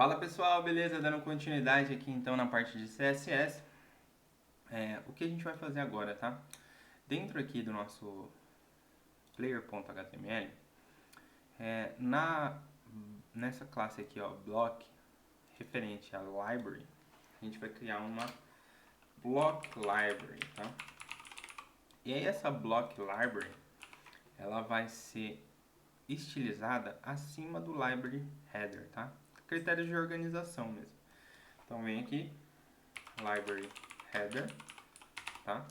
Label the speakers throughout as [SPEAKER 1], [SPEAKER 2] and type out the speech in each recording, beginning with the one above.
[SPEAKER 1] Fala pessoal, beleza? Dando continuidade aqui então na parte de CSS. O que a gente vai fazer agora, tá? Dentro aqui do nosso player.html, nessa classe aqui, ó, block, referente à library, a gente vai criar uma block library, tá? E aí essa block library, ela vai ser estilizada acima do library header, tá? Critérios de organização mesmo. Então vem aqui, library header, tá?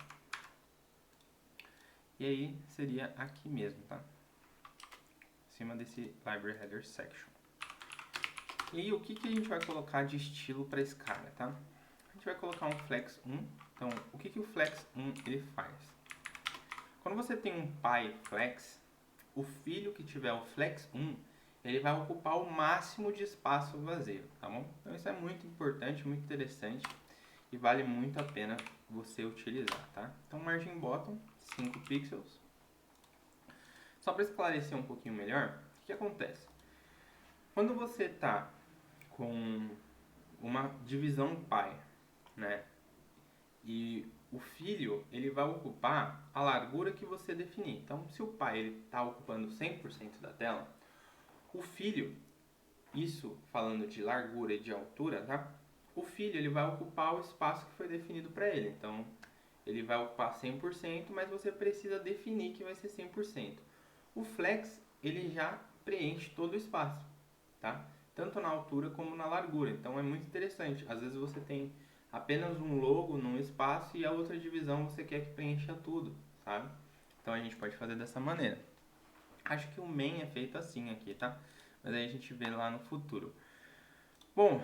[SPEAKER 1] E aí seria aqui mesmo, tá? Em cima desse library header section. E aí o que a gente vai colocar de estilo para esse cara, tá? A gente vai colocar um flex 1. Então, o que o flex 1 ele faz? Quando você tem um pai flex, o filho que tiver o flex 1, ele vai ocupar o máximo de espaço vazio, tá bom? Então isso é muito importante, muito interessante e vale muito a pena você utilizar, tá? Então margin bottom 5 pixels. Só para esclarecer um pouquinho melhor, o que acontece? Quando você está com uma divisão pai, né? E o filho, ele vai ocupar a largura que você definir. Então, se o pai está ocupando 100% da tela, o filho, isso falando de largura e de altura, tá? O filho, ele vai ocupar o espaço que foi definido para ele. Então, ele vai ocupar 100%, mas você precisa definir que vai ser 100%. O flex, ele já preenche todo o espaço, tá? Tanto na altura como na largura. Então é muito interessante. Às vezes você tem apenas um logo num espaço e a outra divisão você quer que preencha tudo, sabe? Então a gente pode fazer dessa maneira. Acho que o main é feito assim aqui, tá? Mas aí a gente vê lá no futuro. Bom,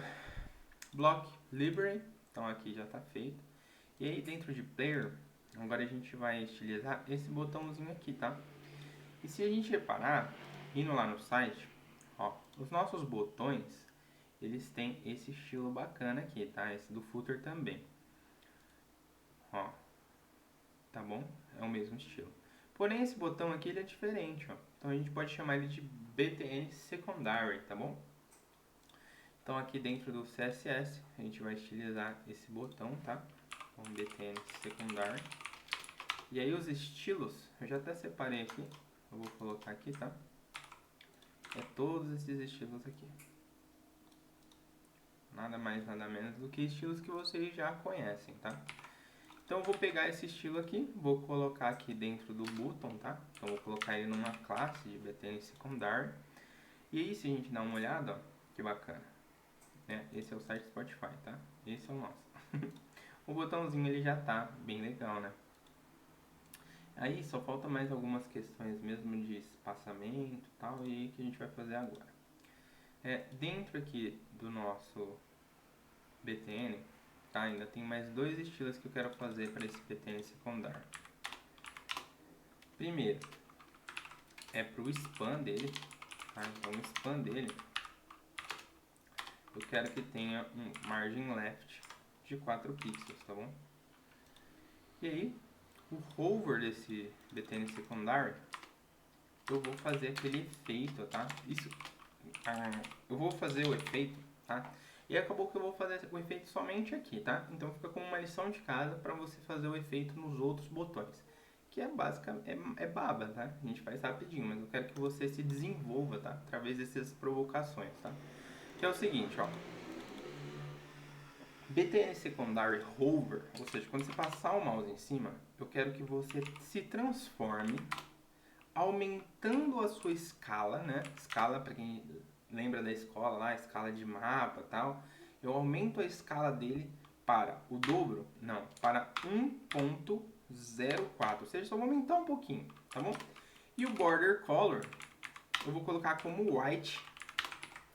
[SPEAKER 1] block library, então aqui já está feito. E aí dentro de player, agora a gente vai estilizar esse botãozinho aqui, tá? E se a gente reparar, indo lá no site, ó, os nossos botões, eles têm esse estilo bacana aqui, tá? Esse do footer também. Ó, tá bom? É o mesmo estilo. Porém, esse botão aqui, ele é diferente, ó. Então, a gente pode chamar ele de BTN Secondary, tá bom? Então, aqui dentro do CSS, a gente vai estilizar esse botão, tá? Então, BTN Secondary. E aí, os estilos, eu já até separei aqui. Eu vou colocar aqui, tá? É todos esses estilos aqui. Nada mais, nada menos do que estilos que vocês já conhecem, tá? Então eu vou pegar esse estilo aqui, vou colocar aqui dentro do button, tá? Então eu vou colocar ele numa classe de BTN secondary. E aí se a gente dar uma olhada, ó, que bacana. Esse é o site Spotify, tá? Esse é o nosso. O botãozinho ele já tá bem legal, né? Aí só falta mais algumas questões mesmo de espaçamento e tal, e aí que a gente vai fazer agora. Dentro aqui do nosso BTN, tá? Ainda tem mais dois estilos que eu quero fazer para esse BTN secundário. Primeiro, é para o span dele, tá? Então o span dele, eu quero que tenha um margin left de 4 pixels, tá bom? E aí, o hover desse BTN secundário, eu vou fazer aquele efeito, tá? Eu vou fazer o efeito, tá? E acabou que eu vou fazer o efeito somente aqui, tá? Então fica como uma lição de casa para você fazer o efeito nos outros botões. Que é básica, é baba, tá? A gente faz rapidinho, mas eu quero que você se desenvolva, tá? Através dessas provocações, tá? Que é o seguinte, ó. BTN Secondary Hover, ou seja, quando você passar o mouse em cima, eu quero que você se transforme aumentando a sua escala, né? Escala, para quem lembra da escola lá, escala de mapa e tal. Eu aumento a escala dele para o dobro? Não, para 1.04, ou seja, só vou aumentar um pouquinho, tá bom? E o border color, eu vou colocar como white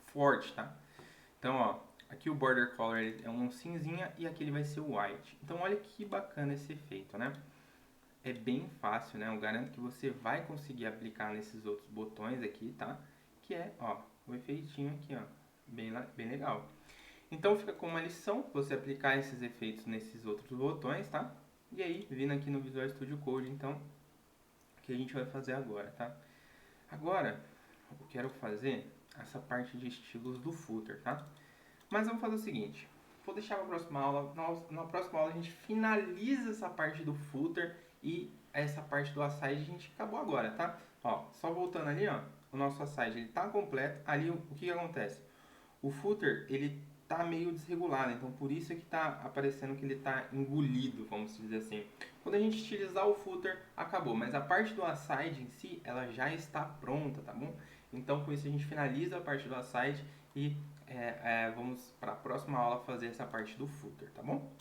[SPEAKER 1] forte, tá? Então, ó, aqui o border color é um cinzinha e aqui ele vai ser o white. Então, olha que bacana esse efeito, né? É bem fácil, né? Eu garanto que você vai conseguir aplicar nesses outros botões aqui, tá? Que é, ó, o efeitinho aqui, ó, bem legal. Então fica como uma lição você aplicar esses efeitos nesses outros botões, tá? E aí, vindo aqui no Visual Studio Code, então, o que a gente vai fazer agora, tá? Agora, eu quero fazer essa parte de estilos do footer, tá? Mas vamos fazer o seguinte, vou deixar para a próxima aula. Na próxima aula a gente finaliza essa parte do footer e essa parte do aside a gente acabou agora, tá? Ó, só voltando ali, ó, o nosso aside ele tá completo. Ali o que acontece? O footer ele tá meio desregulado, então por isso é que tá aparecendo que ele tá engolido, vamos dizer assim. Quando a gente utilizar o footer, acabou, mas a parte do aside em si, ela já está pronta, tá bom? Então com isso a gente finaliza a parte do aside e vamos para a próxima aula fazer essa parte do footer, tá bom?